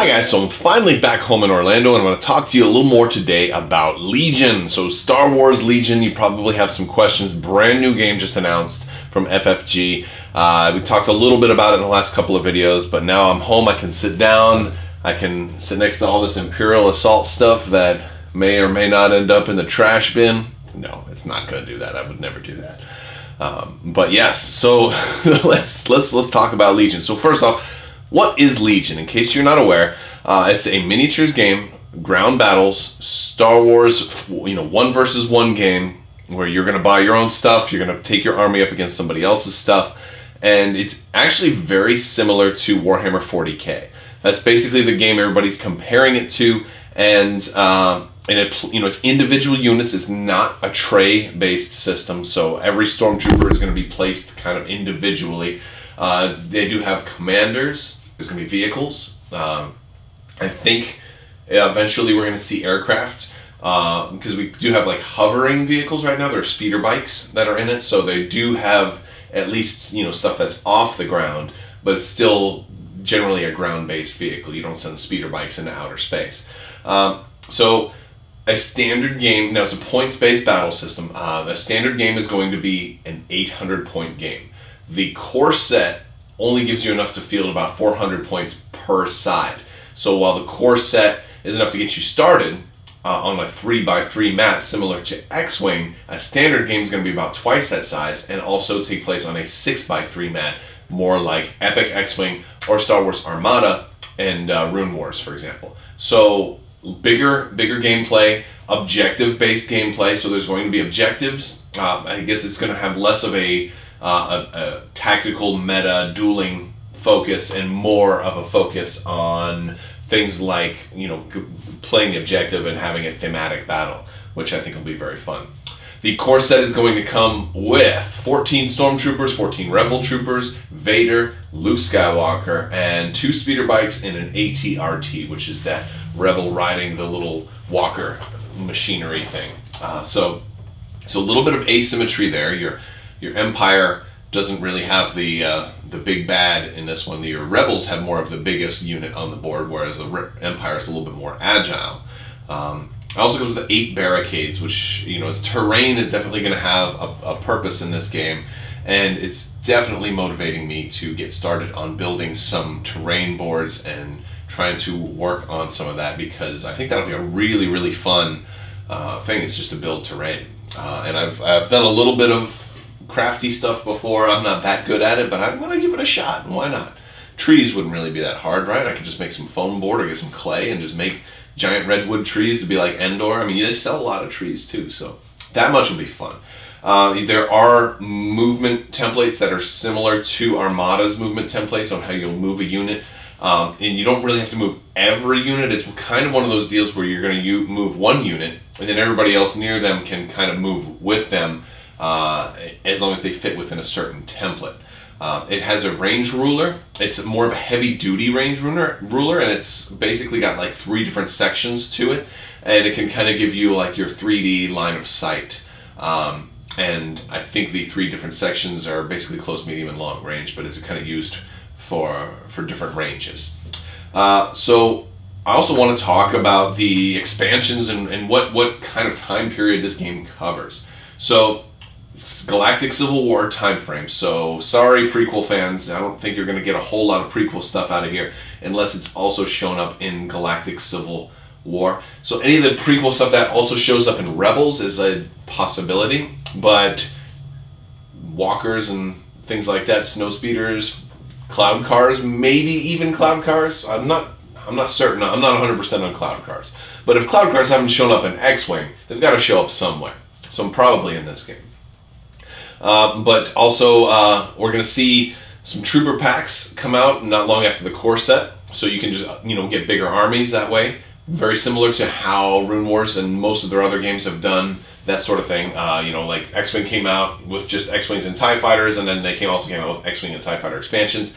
Hi guys, so I'm finally back home in Orlando and I'm going to talk to you a little more today about Legion. So Star Wars Legion, you probably have some questions. Brand new game just announced from FFG. We talked a little bit about it in the last couple of videos, but now I'm home, I can sit down, I can sit next to all this Imperial Assault stuff that may or may not end up in the trash bin. No, it's not going to do that. I would never do that. But yes, so let's talk about Legion. So first off, what is Legion? In case you're not aware, it's a miniatures game, ground battles, Star Wars, one versus one game where you're going to buy your own stuff, you're going to take your army up against somebody else's stuff, and it's actually very similar to Warhammer 40K. That's basically the game everybody's comparing it to, and it's individual units. It's not a tray-based system, so every stormtrooper is going to be placed kind of individually. They do have commanders. There's going to be vehicles. I think eventually we're going to see aircraft because we do have like hovering vehicles right now. There are speeder bikes that are in it, so they do have at least stuff that's off the ground, but it's still generally a ground-based vehicle. You don't send speeder bikes into outer space. So a standard game, now it's a points-based battle system. The standard game is going to be an 800-point game. The core set only gives you enough to field about 400 points per side. So while the core set is enough to get you started on a 3x3 mat similar to X-Wing, a standard game is going to be about twice that size and also take place on a 6x3 mat, more like Epic X-Wing or Star Wars Armada and Rune Wars, for example. So bigger gameplay, objective-based gameplay. So there's going to be objectives. I guess it's going to have less of a tactical meta dueling focus and more of a focus on things like playing the objective and having a thematic battle, which I think will be very fun. The core set is going to come with 14 stormtroopers, 14 rebel troopers, Vader, Luke Skywalker, and 2 speeder bikes and an AT-RT, which is that rebel riding the little walker machinery thing. So a little bit of asymmetry there. Your Empire doesn't really have the big bad in this one. Your Rebels have more of the biggest unit on the board, whereas the Empire is a little bit more agile. It also goes with the 8 barricades, which, its terrain is definitely going to have a purpose in this game, and it's definitely motivating me to get started on building some terrain boards and trying to work on some of that, because I think that'll be a really, really fun thing. It's just to build terrain. And I've done a little bit of crafty stuff before. I'm not that good at it, but I'm gonna give it a shot, and why not? Trees wouldn't really be that hard, right? I could just make some foam board or get some clay and just make giant redwood trees to be like Endor. I mean, they sell a lot of trees too, so that much will be fun. There are movement templates that are similar to Armada's movement templates on how you'll move a unit, and you don't really have to move every unit. It's kind of one of those deals where you're going to move one unit and then everybody else near them can kind of move with them, as long as they fit within a certain template. It has a range ruler. It's more of a heavy-duty range ruler, and it's basically got like 3 different sections to it, and it can kind of give you like your 3D line of sight. And I think the 3 different sections are basically close, medium, and long range, but it's kind of used for different ranges. So I also want to talk about the expansions and what kind of time period this game covers. So Galactic Civil War time frame. So sorry prequel fans, I don't think you're going to get a whole lot of prequel stuff out of here unless it's also shown up in Galactic Civil War. So any of the prequel stuff that also shows up in Rebels is a possibility, but walkers and things like that, snow speeders, cloud cars, maybe even cloud cars. I'm not certain. I'm not 100% on cloud cars. But if cloud cars haven't shown up in X-Wing, they've got to show up somewhere. So I'm probably in this game. But also, we're going to see some trooper packs come out not long after the core set, so you can just get bigger armies that way. Very similar to how Rune Wars and most of their other games have done that sort of thing. Like X-Wing came out with just X-Wings and TIE Fighters, and then they also came out with X-Wing and TIE Fighter expansions.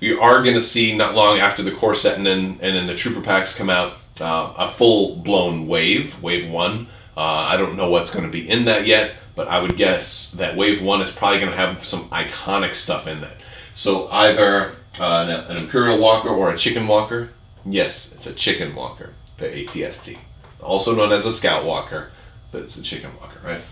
We are going to see not long after the core set and then the trooper packs come out, a full-blown wave, Wave 1. I don't know what's going to be in that yet, but I would guess that Wave 1 is probably going to have some iconic stuff in that. So either an Imperial Walker or a Chicken Walker, Yes, it's a chicken walker, the ATST. Also known as a scout walker, but it's a chicken walker, right?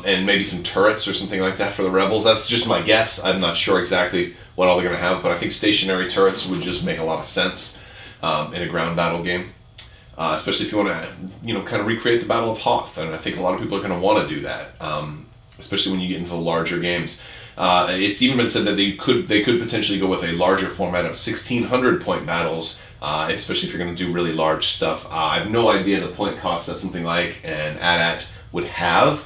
And maybe some turrets or something like that for the rebels. That's just my guess. I'm not sure exactly what all they're going to have, but I think stationary turrets would just make a lot of sense in a ground battle game. Especially if you want to, kind of recreate the Battle of Hoth. And I think a lot of people are going to want to do that, especially when you get into the larger games. It's even been said that they could potentially go with a larger format of 1,600 point battles, especially if you're going to do really large stuff. I have no idea the point cost that something like an AT-AT would have,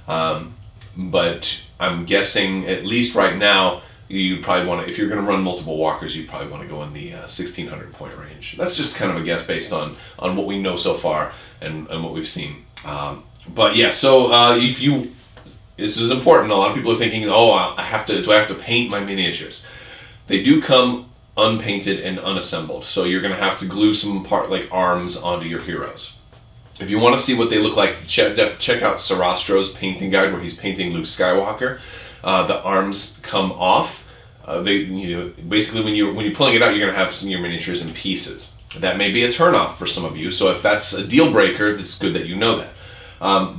but I'm guessing at least right now you probably want to, if you're going to run multiple walkers, you probably want to go in the 1,600 point range. That's just kind of a guess based on what we know so far and what we've seen. But yeah, so this is important. A lot of people are thinking, oh, do I have to paint my miniatures? They do come unpainted and unassembled, so you're going to have to glue some like arms onto your heroes. If you want to see what they look like, check out Sarastro's painting guide where he's painting Luke Skywalker. The arms come off. Basically when you're pulling it out, you're going to have some of your miniatures in pieces. That may be a turnoff for some of you. So if that's a deal breaker, it's good that you know that.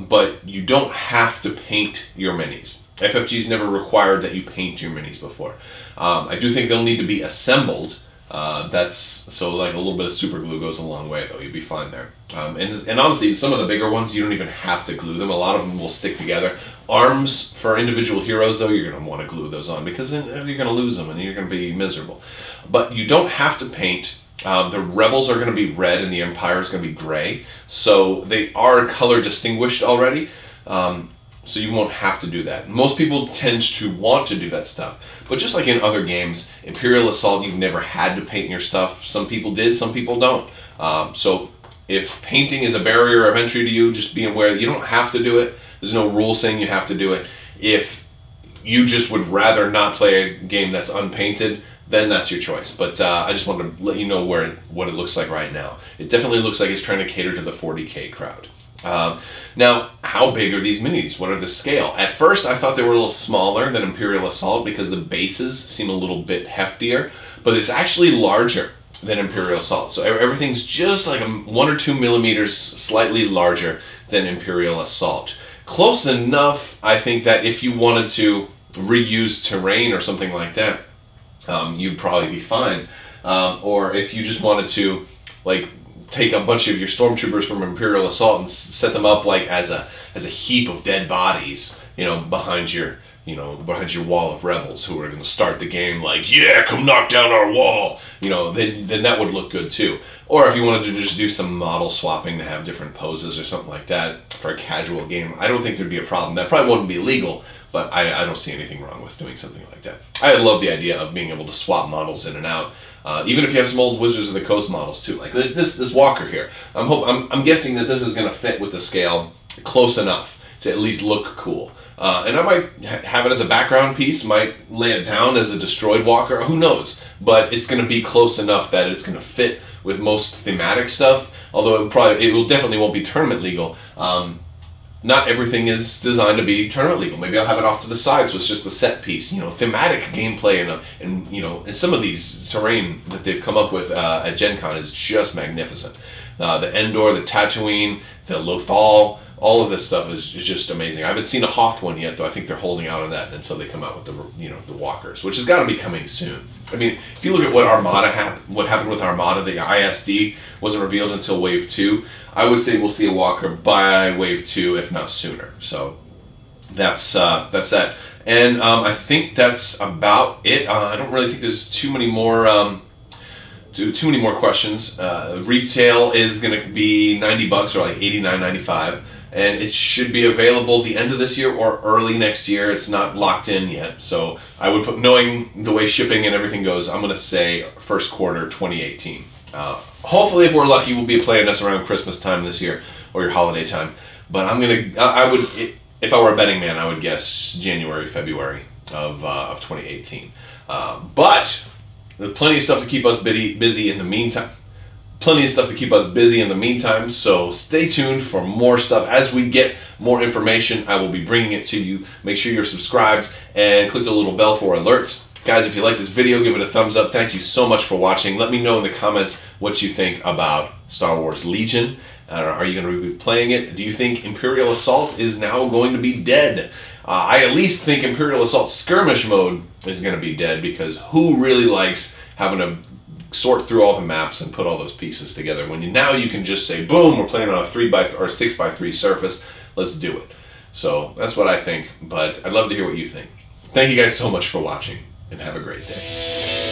But you don't have to paint your minis. FFG's never required that you paint your minis before. I do think they'll need to be assembled. So like a little bit of super glue goes a long way, though. You'll be fine there. And honestly, some of the bigger ones, you don't even have to glue them. A lot of them will stick together. Arms for individual heroes, though, you're going to want to glue those on because then you're going to lose them and you're going to be miserable. But you don't have to paint. The rebels are going to be red and the Empire is going to be gray. So they are color distinguished already. So you won't have to do that. Most people tend to want to do that stuff. But just like in other games, Imperial Assault, you've never had to paint your stuff. Some people did, some people don't. So if painting is a barrier of entry to you, just be aware that you don't have to do it. There's no rule saying you have to do it. If you just would rather not play a game that's unpainted, then that's your choice. But I just wanted to let you know what it looks like right now. It definitely looks like it's trying to cater to the 40K crowd. Now, how big are these minis? What are the scale? At first, I thought they were a little smaller than Imperial Assault because the bases seem a little bit heftier, but it's actually larger than Imperial Assault. So everything's just like 1 or 2 millimeters slightly larger than Imperial Assault. Close enough, I think, that if you wanted to reuse terrain or something like that, you'd probably be fine. Or if you just wanted to, like, take a bunch of your stormtroopers from Imperial Assault and set them up like as a heap of dead bodies, behind your wall of rebels who are going to start the game like, yeah, come knock down our wall, then that would look good too. Or if you wanted to just do some model swapping to have different poses or something like that for a casual game, I don't think there'd be a problem. That probably wouldn't be illegal, but I don't see anything wrong with doing something like that. I love the idea of being able to swap models in and out. Even if you have some old Wizards of the Coast models too, like this walker here. I'm guessing that this is going to fit with the scale close enough to at least look cool. And I might have it as a background piece, might lay it down as a destroyed walker, who knows? But it's going to be close enough that it's going to fit with most thematic stuff, although it definitely won't be tournament legal. Not everything is designed to be tournament legal. Maybe I'll have it off to the side so it's just a set piece, thematic gameplay, and some of these terrain that they've come up with at Gen Con is just magnificent. The Endor, the Tatooine, the Lothal, all of this stuff is just amazing. I haven't seen a Hoth one yet, though. I think they're holding out on that until they come out with the walkers, which has got to be coming soon. I mean, if you look at what what happened with Armada, the ISD wasn't revealed until Wave 2. I would say we'll see a walker by Wave 2, if not sooner. So that's that. And I think that's about it. I don't really think there's too many more questions. Retail is going to be $90 or like $89.95. And it should be available the end of this year or early next year. It's not locked in yet. So I would put, knowing the way shipping and everything goes, I'm going to say first quarter 2018. Hopefully, if we're lucky, we'll be playing this around Christmas time this year or your holiday time. But if I were a betting man, I would guess January, February of 2018. But there's plenty of stuff to keep us busy in the meantime. So stay tuned for more stuff. As we get more information, I will be bringing it to you. Make sure you're subscribed and click the little bell for alerts. Guys, if you like this video, give it a thumbs up. Thank you so much for watching. Let me know in the comments what you think about Star Wars Legion. Are you going to be playing it? Do you think Imperial Assault is now going to be dead? I at least think Imperial Assault Skirmish Mode is going to be dead, because who really likes having to sort through all the maps and put all those pieces together when now you can just say, boom, we're playing on a 6x3 surface. Let's do it. So that's what I think, but I'd love to hear what you think. Thank you guys so much for watching, and have a great day.